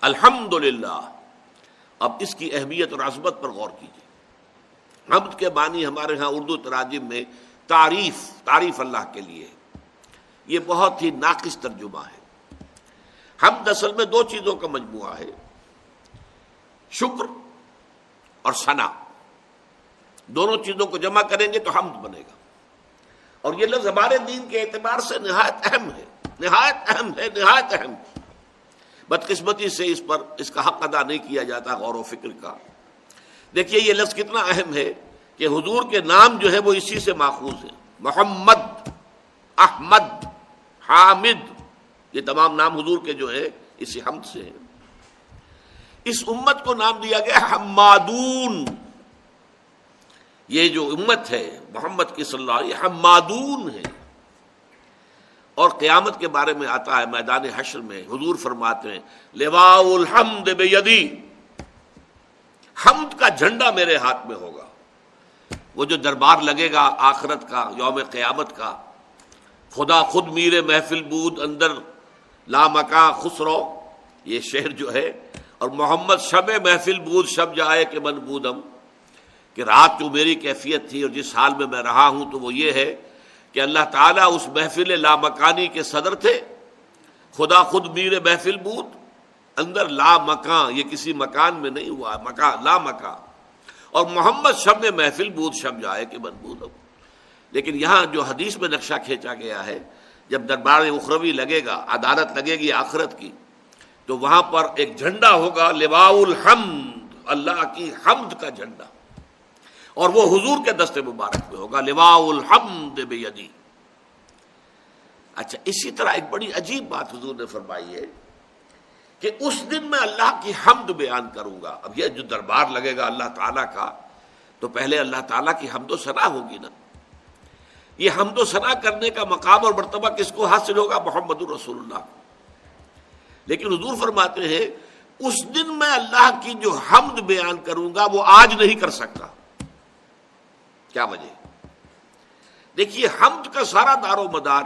الحمدللہ. اب اس کی اہمیت اور عظمت پر غور کیجیے. حمد کے معنی ہمارے ہاں اردو تراجم میں تعریف اللہ کے لیے ہے. یہ بہت ہی ناقص ترجمہ ہے. حمد اصل میں دو چیزوں کا مجموعہ ہے، شکر اور ثنا. دونوں چیزوں کو جمع کریں گے تو حمد بنے گا. اور یہ لفظ ہمارے دین کے اعتبار سے نہایت اہم ہے، نہایت اہم ہے، نہایت اہم. بدقسمتی سے اس کا حق ادا نہیں کیا جاتا غور و فکر کا. دیکھیے یہ لفظ کتنا اہم ہے کہ حضور کے نام جو ہے وہ اسی سے ماخوذ ہے. محمد، احمد، حامد، یہ تمام نام حضور کے جو ہے اسی حمد سے ہیں. اس امت کو نام دیا گیا حمادون. یہ جو امت ہے محمد کی صلی اللہ علیہ وسلم حمادون ہے. اور قیامت کے بارے میں آتا ہے میدان حشر میں حضور فرماتے ہیں لواء الحمد بیدی، حمد کا جھنڈا میرے ہاتھ میں ہوگا. وہ جو دربار لگے گا آخرت کا، یوم قیامت کا، خدا خود میر محفل بود اندر لامکاں خسرو، یہ شعر جو ہے، اور محمد شب محفل بود شب جائے کہ من بودم، کہ رات جو میری کیفیت تھی اور جس حال میں رہا ہوں تو وہ یہ ہے کہ اللہ تعالیٰ اس محفل لامکانی کے صدر تھے. خدا خود میر محفل بود اندر لامکان، یہ کسی مکان میں نہیں ہوا، مکان لامکان، اور محمد شب محفل بود شب جائے کہ من بودم. لیکن یہاں جو حدیث میں نقشہ کھینچا گیا ہے، جب دربار اخروی لگے گا، عدالت لگے گی آخرت کی، تو وہاں پر ایک جھنڈا ہوگا لواء الحمد، اللہ کی حمد کا جھنڈا، اور وہ حضور کے دست مبارک میں ہوگا لواء الحمد بیدی. اچھا، اسی طرح ایک بڑی عجیب بات حضور نے فرمائی ہے کہ اس دن میں اللہ کی حمد بیان کروں گا. اب یہ جو دربار لگے گا اللہ تعالیٰ کا، تو پہلے اللہ تعالیٰ کی حمد و ثنا ہوگی نا. یہ حمد و ثنا کرنے کا مقام اور مرتبہ کس کو حاصل ہوگا؟ محمد الرسول اللہ کو. لیکن حضور فرماتے ہیں اس دن میں اللہ کی جو حمد بیان کروں گا وہ آج نہیں کر سکتا. کیا وجہ؟ دیکھیے حمد کا سارا دار و مدار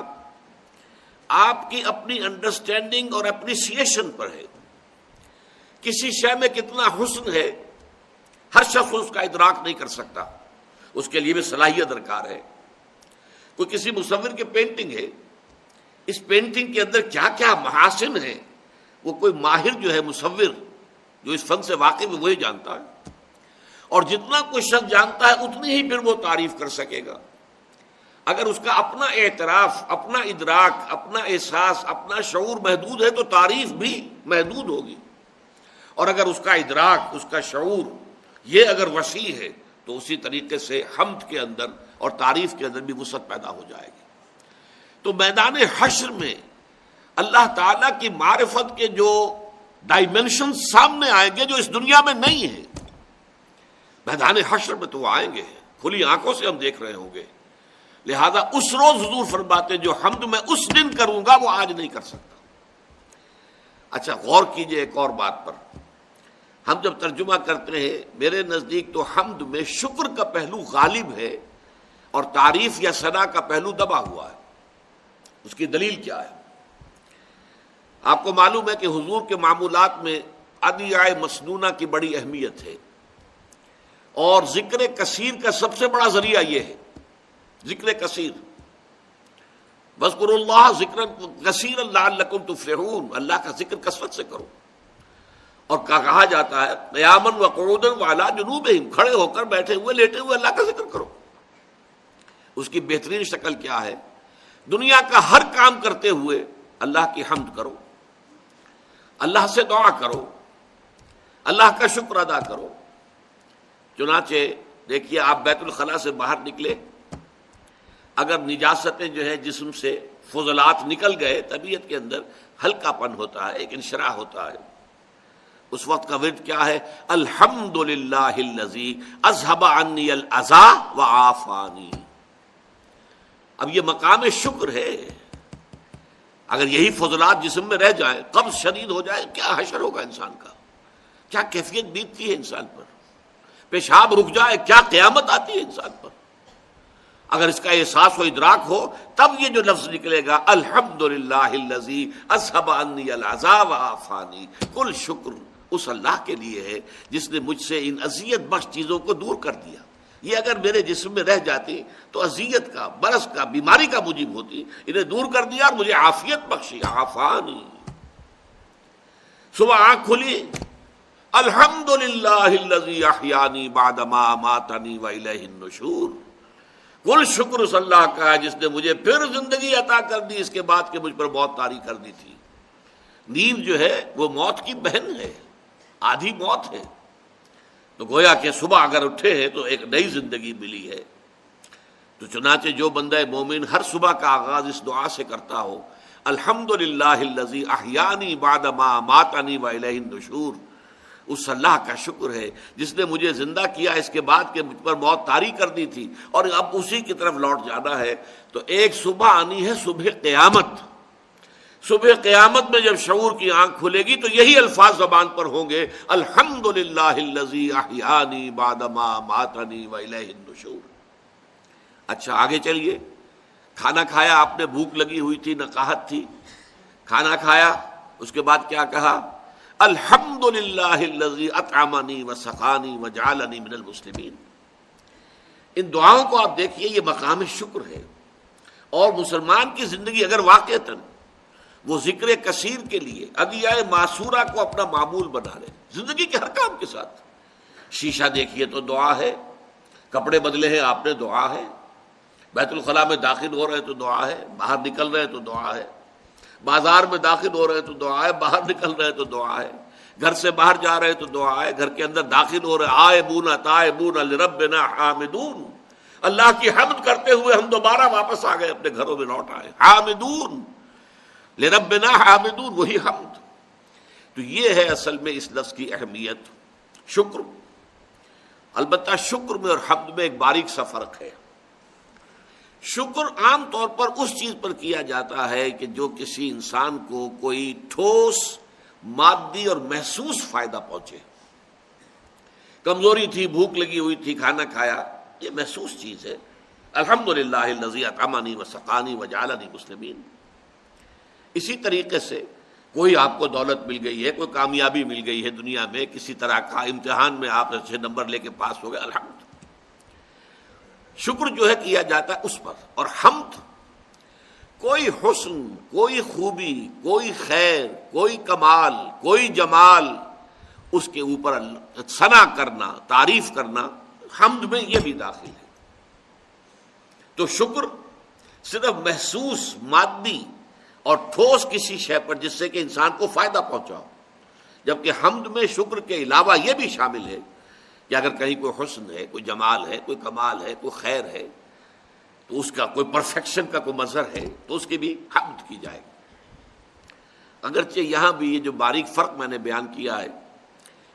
آپ کی اپنی انڈرسٹینڈنگ اور اپریسیشن پر ہے. کسی شے میں کتنا حسن ہے ہر شخص اس کا ادراک نہیں کر سکتا، اس کے لیے بھی صلاحیت درکار ہے. کوئی کسی مصور کی پینٹنگ ہے، اس پینٹنگ کے اندر کیا کیا محاسن ہیں وہ کوئی ماہر جو ہے مصور جو اس فن سے واقف ہے وہی جانتا ہے. اور جتنا کوئی شخص جانتا ہے اتنی ہی پھر وہ تعریف کر سکے گا. اگر اس کا اپنا اعتراف، اپنا ادراک، اپنا احساس، اپنا شعور محدود ہے تو تعریف بھی محدود ہوگی. اور اگر اس کا ادراک، اس کا شعور یہ اگر وسیع ہے تو اسی طریقے سے حمد کے اندر اور تعریف کے اندر بھی وسعت پیدا ہو جائے گی. تو میدان حشر میں اللہ تعالیٰ کی معرفت کے جو ڈائمنشن سامنے آئیں گے جو اس دنیا میں نہیں ہیں، میدان حشر میں تو وہ آئیں گے، کھلی آنکھوں سے ہم دیکھ رہے ہوں گے. لہذا اس روز حضور فرماتے جو حمد میں اس دن کروں گا وہ آج نہیں کر سکتا. اچھا غور کیجئے ایک اور بات پر. ہم جب ترجمہ کرتے ہیں میرے نزدیک تو حمد میں شکر کا پہلو غالب ہے اور تعریف یا ثنا کا پہلو دبا ہوا ہے. اس کی دلیل کیا ہے؟ آپ کو معلوم ہے کہ حضور کے معمولات میں ادعیہ مسنونہ کی بڑی اہمیت ہے، اور ذکر کثیر کا سب سے بڑا ذریعہ یہ ہے. ذکر کثیر، وَاذْكُرُوا اللَّهَ ذِكْرًا كَثِيرًا لَعَلَّكُمْ تُفْلِحُونَ، اللہ کا ذکر کثرت سے کرو. اور کہا جاتا ہے قیاماً وقعوداً وعلیٰ جنوبہم، کھڑے ہو کر، بیٹھے ہوئے، لیٹے ہوئے اللہ کا ذکر کرو. اس کی بہترین شکل کیا ہے؟ دنیا کا ہر کام کرتے ہوئے اللہ کی حمد کرو، اللہ سے دعا کرو، اللہ کا شکر ادا کرو. چنانچہ دیکھیے آپ بیت الخلاء سے باہر نکلے، اگر نجاستیں جو ہے جسم سے فضلات نکل گئے، طبیعت کے اندر ہلکا پن ہوتا ہے، ایک انشراح ہوتا ہے. اس وقت کا ورد کیا ہے؟ الحمدللہ الذی اذھب عنی الاذی وعافانی. اب یہ مقام شکر ہے. اگر یہی فضلات جسم میں رہ جائیں، قبض شدید ہو جائے، کیا حشر ہوگا انسان کا، کیا کیفیت بیتتی ہے انسان پر. پیشاب رک جائے، کیا قیامت آتی ہے انسان پر. اگر اس کا احساس و ادراک ہو تب یہ جو لفظ نکلے گا الحمدللہ الذی اذھب عنی العذا وعافانی، کل شکر اس اللہ کے لیے ہے جس نے مجھ سے ان اذیت بخش چیزوں کو دور کر دیا. یہ اگر میرے جسم میں رہ جاتی تو اذیت کا، برس کا، بیماری کا موجب ہوتی، انہیں دور کر دیا اور مجھے عافیت بخشی. عافانی. صبح آنکھ کھلی، الحمدللہ الذی احیانی بعد ما اماتنی والیہ النشور، کل شکر اس اللہ کا ہے جس نے مجھے پھر زندگی عطا کر دی اس کے بعد کہ مجھ پر موت طاری کر دی تھی. نیند جو ہے وہ موت کی بہن ہے، آدھی موت ہے. تو گویا کہ صبح اگر اٹھے ہیں تو ایک نئی زندگی ملی ہے. تو چنانچہ جو بندہ مومن ہر صبح کا آغاز اس دعا سے کرتا ہو، الحمدللہ الذی احیانی بعد ما اماتنی والیہ النشور، اس اللہ کا شکر ہے جس نے مجھے زندہ کیا اس کے بعد کہ مجھ پر موت طاری کر دی تھی اور اب اسی کی طرف لوٹ جانا ہے. تو ایک صبح آنی ہے، صبح قیامت. صبح قیامت میں جب شعور کی آنکھ کھلے گی تو یہی الفاظ زبان پر ہوں گے، الحمدللہ الذی احیانی بعد ما اماتنی والیہ النشور. اچھا آگے چلیے. کھانا کھایا آپ نے، بھوک لگی ہوئی تھی، نقاہت تھی، کھانا کھایا، اس کے بعد کیا کہا؟ الحمدللہ الذی اطعمنی وسقانی وجعلنی من المسلمین. ان دعاؤں کو آپ دیکھیے، یہ مقام شکر ہے. اور مسلمان کی زندگی اگر واقعتاً وہ ذکر کثیر کے لیے ادعیہ معصورہ کو اپنا معمول بنا لے زندگی کے ہر کام کے ساتھ، شیشہ دیکھیے تو دعا ہے، کپڑے بدلے ہیں آپ نے، دعا ہے، بیت الخلاء میں داخل ہو رہے ہیں تو دعا ہے، باہر نکل رہے ہیں تو دعا ہے، بازار میں داخل ہو رہے ہیں تو دعا ہے، باہر نکل رہے ہیں تو دعا ہے، گھر سے باہر جا رہے ہیں تو دعا ہے، گھر کے اندر داخل ہو رہے ہیں آئبون تائبون لربنا حامدون، اللہ کی حمد کرتے ہوئے ہم دوبارہ واپس آ گئے، اپنے گھروں میں لوٹ آئے. حامدون لربنا حامدون، وہی حمد. تو یہ ہے اصل میں اس لفظ کی اہمیت، شکر. البتہ شکر میں اور حمد میں ایک باریک سا فرق ہے. شکر عام طور پر اس چیز پر کیا جاتا ہے کہ جو کسی انسان کو کوئی ٹھوس مادی اور محسوس فائدہ پہنچے. کمزوری تھی، بھوک لگی ہوئی تھی، کھانا کھایا، یہ محسوس چیز ہے. الحمدللہ الذی اطعمنی وسقانی وجعلنی مسلمین. اسی طریقے سے کوئی آپ کو دولت مل گئی ہے، کوئی کامیابی مل گئی ہے دنیا میں، کسی طرح کا امتحان میں آپ اچھے نمبر لے کے پاس ہو گئے، الحمد. شکر جو ہے کیا جاتا ہے اس پر. اور حمد کوئی حسن، کوئی خوبی، کوئی خیر، کوئی کمال، کوئی جمال، اس کے اوپر ثنا کرنا، تعریف کرنا، حمد میں یہ بھی داخل ہے. تو شکر صرف محسوس، مادی اور ٹھوس کسی شے پر جس سے کہ انسان کو فائدہ پہنچاؤ، جبکہ حمد میں شکر کے علاوہ یہ بھی شامل ہے کہ اگر کہیں کوئی حسن ہے، کوئی جمال ہے، کوئی کمال ہے، کوئی خیر ہے، تو اس کا کوئی پرفیکشن کا کوئی مظہر ہے تو اس کی بھی حمد کی جائے گی. اگرچہ یہاں بھی یہ جو باریک فرق میں نے بیان کیا ہے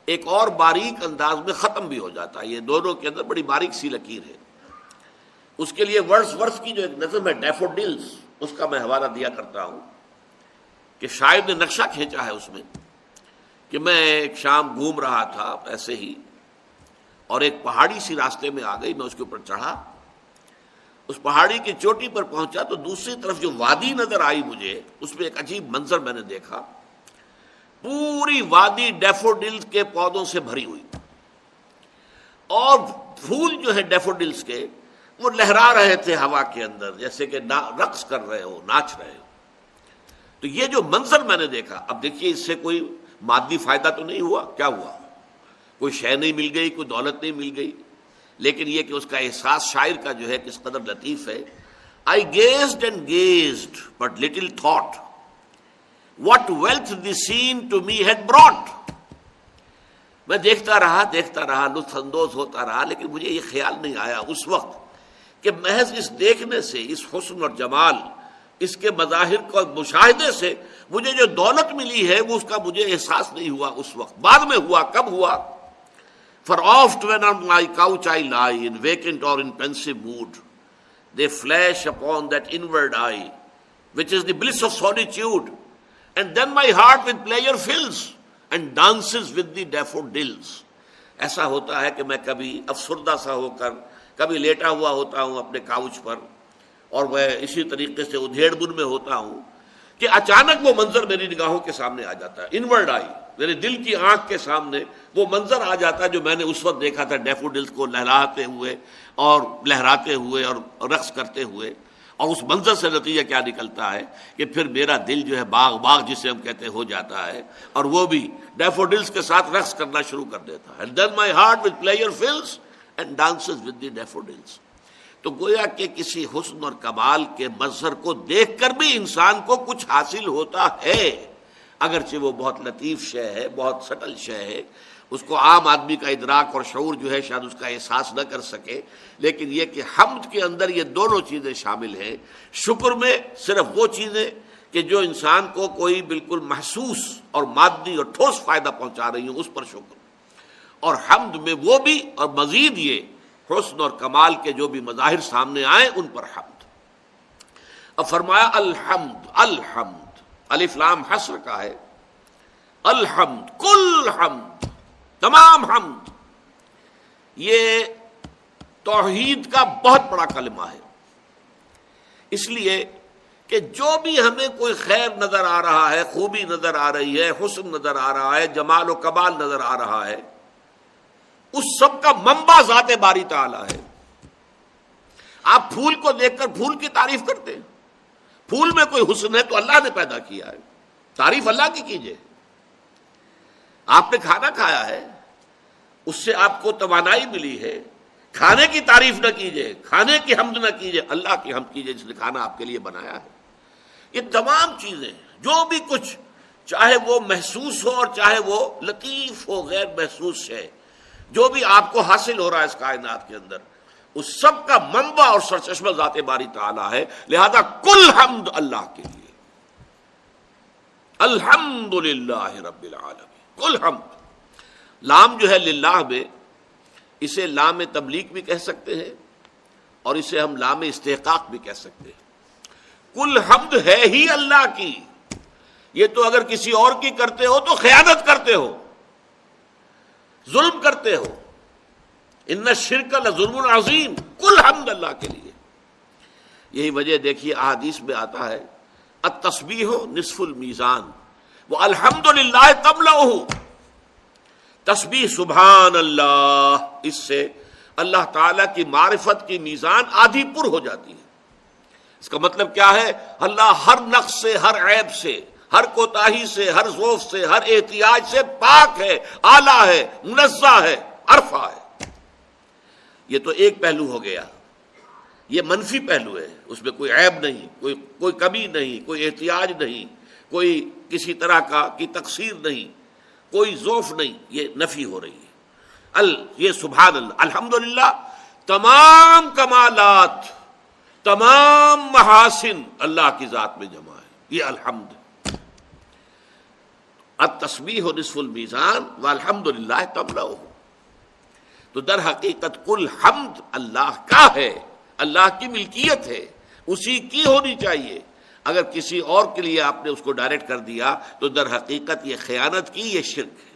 ایک اور باریک انداز میں ختم بھی ہو جاتا ہے. یہ دونوں کے اندر بڑی باریک سی لکیر ہے. اس کے لیے ورڈز کی جو ایک نظم ہے ڈیفوڈلز، اس کا میں حوالہ دیا کرتا ہوں کہ شاعر نے نقشہ کھینچا ہے اس میں کہ میں ایک شام گھوم رہا تھا ایسے ہی، اور ایک پہاڑی سی راستے میں آ گئی، میں اس کے اوپر چڑھا، اس پہاڑی کی چوٹی پر پہنچا تو دوسری طرف جو وادی نظر آئی مجھے، اس میں ایک عجیب منظر میں نے دیکھا. پوری وادی ڈیفوڈلز کے پودوں سے بھری ہوئی، اور پھول جو ہے ڈیفوڈلز کے وہ لہرا رہے تھے ہوا کے اندر جیسے کہ رقص کر رہے ہو، ناچ رہے ہو. تو یہ جو منظر میں نے دیکھا، اب دیکھیے اس سے کوئی مادی فائدہ تو نہیں ہوا، کیا ہوا؟ کوئی شے نہیں مل گئی، کوئی دولت نہیں مل گئی، لیکن یہ کہ اس کا احساس شاعر کا جو ہے کس قدر لطیف ہے. I gazed and gazed, but little thought what wealth the scene to me had brought. میں دیکھتا رہا، لطف اندوز ہوتا رہا، لیکن مجھے یہ خیال نہیں آیا اس وقت کہ محض اس دیکھنے سے، اس حسن اور جمال، اس کے مظاہر کو مشاہدے سے مجھے جو دولت ملی ہے وہ اس کا مجھے احساس نہیں ہوا اس وقت. بعد میں ہوا. کب ہوا؟ For oft when on my couch I lie, in vacant or in pensive mood, they flash upon that inward eye, which is the bliss of solitude, and then my heart with pleasure fills and dances with the daffodils. ایسا ہوتا ہے کہ میں کبھی افسردہ سا ہو کر کبھی لیٹا ہوا ہوتا ہوں اپنے کاؤچ پر اور میں اسی طریقے سے ادھیڑ بن میں ہوتا ہوں کہ اچانک وہ منظر میری نگاہوں کے سامنے آ جاتا ہے، انورڈ آئی، میرے دل کی آنکھ کے سامنے وہ منظر آ جاتا ہے جو میں نے اس وقت دیکھا تھا ڈیفوڈلز کو لہراتے ہوئے اور لہراتے ہوئے اور رقص کرتے ہوئے، اور اس منظر سے نتیجہ کیا نکلتا ہے کہ پھر میرا دل جو ہے باغ جسے ہم کہتے ہیں ہو جاتا ہے، اور وہ بھی ڈیفوڈلز کے ساتھ رقص کرنا شروع کر دیتا ہے. And then my heart with pleasure fills and dances with the daffodils. تو گویا کہ کسی حسن اور کمال کے منظر کو دیکھ کر بھی انسان کو کچھ حاصل ہوتا ہے، اگرچہ وہ بہت لطیف شے ہے، بہت سٹل شے ہے، اس کو عام آدمی کا ادراک اور شعور جو ہے شاید اس کا احساس نہ کر سکے، لیکن یہ کہ حمد کے اندر یہ دونوں چیزیں شامل ہیں. شکر میں صرف وہ چیزیں کہ جو انسان کو کوئی بالکل محسوس اور مادی اور ٹھوس فائدہ پہنچا رہی ہوں اس پر شکر، اور حمد میں وہ بھی، اور مزید یہ حسن اور کمال کے جو بھی مظاہر سامنے آئے ان پر حمد. اب فرمایا الحمد، الحمد الف لام حسر کا ہے، الحمد کل حمد، تمام حمد. یہ توحید کا بہت بڑا کلمہ ہے، اس لیے کہ جو بھی ہمیں کوئی خیر نظر آ رہا ہے، خوبی نظر آ رہی ہے، حسن نظر آ رہا ہے، جمال و کمال نظر آ رہا ہے، اس سب کا منبع ذات باری تعالی ہے. آپ پھول کو دیکھ کر پھول کی تعریف کرتے ہیں، پھول میں کوئی حسن ہے تو اللہ نے پیدا کیا ہے، تعریف اللہ کی کیجئے. آپ نے کھانا کھایا ہے، اس سے آپ کو توانائی ملی ہے، کھانے کی تعریف نہ کیجئے، کھانے کی حمد نہ کیجئے، اللہ کی حمد کیجئے جس نے کھانا آپ کے لیے بنایا ہے. یہ تمام چیزیں جو بھی کچھ، چاہے وہ محسوس ہو اور چاہے وہ لطیف ہو، غیر محسوس ہے، جو بھی آپ کو حاصل ہو رہا ہے اس کائنات کے اندر، اس سب کا منبع اور سرچشمہ ذات باری تعالیٰ ہے. لہذا کل حمد اللہ کے لیے، الحمد للہ رب العالمین، کل حمد. لام جو ہے للہ میں، اسے لام تبلیغ بھی کہہ سکتے ہیں اور اسے ہم لام استحقاق بھی کہہ سکتے ہیں. کل حمد ہے ہی اللہ کی. یہ تو اگر کسی اور کی کرتے ہو تو خیانت کرتے ہو، ظلم کرتے ہو. ان الشرک لظلم عظیم. کل حمد اللہ کے لیے. یہی وجہ دیکھیے احادیث میں آتا ہے التسبیح نصف المیزان والحمدللہ تملأہ. تسبیح سبحان اللہ، اس سے اللہ تعالیٰ کی معرفت کی میزان آدھی پر ہو جاتی ہے. اس کا مطلب کیا ہے؟ اللہ ہر نقص سے، ہر عیب سے، ہر کوتاہی سے، ہر ضعف سے، ہر احتیاج سے پاک ہے، اعلیٰ ہے، منزہ ہے، عرفہ ہے. یہ تو ایک پہلو ہو گیا، یہ منفی پہلو ہے، اس میں کوئی عیب نہیں، کوئی کمی نہیں، کوئی احتیاج نہیں، کوئی کسی طرح کی تقصیر نہیں، کوئی ضعف نہیں. یہ نفی ہو رہی ہے. یہ سبحان اللہ، الحمدللہ تمام کمالات، تمام محاسن اللہ کی ذات میں جمع ہے. یہ الحمد. التسبیح نصف المیزان والحمدللہ تملأہ. تو در حقیقت کل حمد اللہ کا ہے، اللہ کی ملکیت ہے، اسی کی ہونی چاہیے. اگر کسی اور کے لیے آپ نے اس کو ڈائریکٹ کر دیا تو در حقیقت یہ خیانت کی، یہ شرک ہے.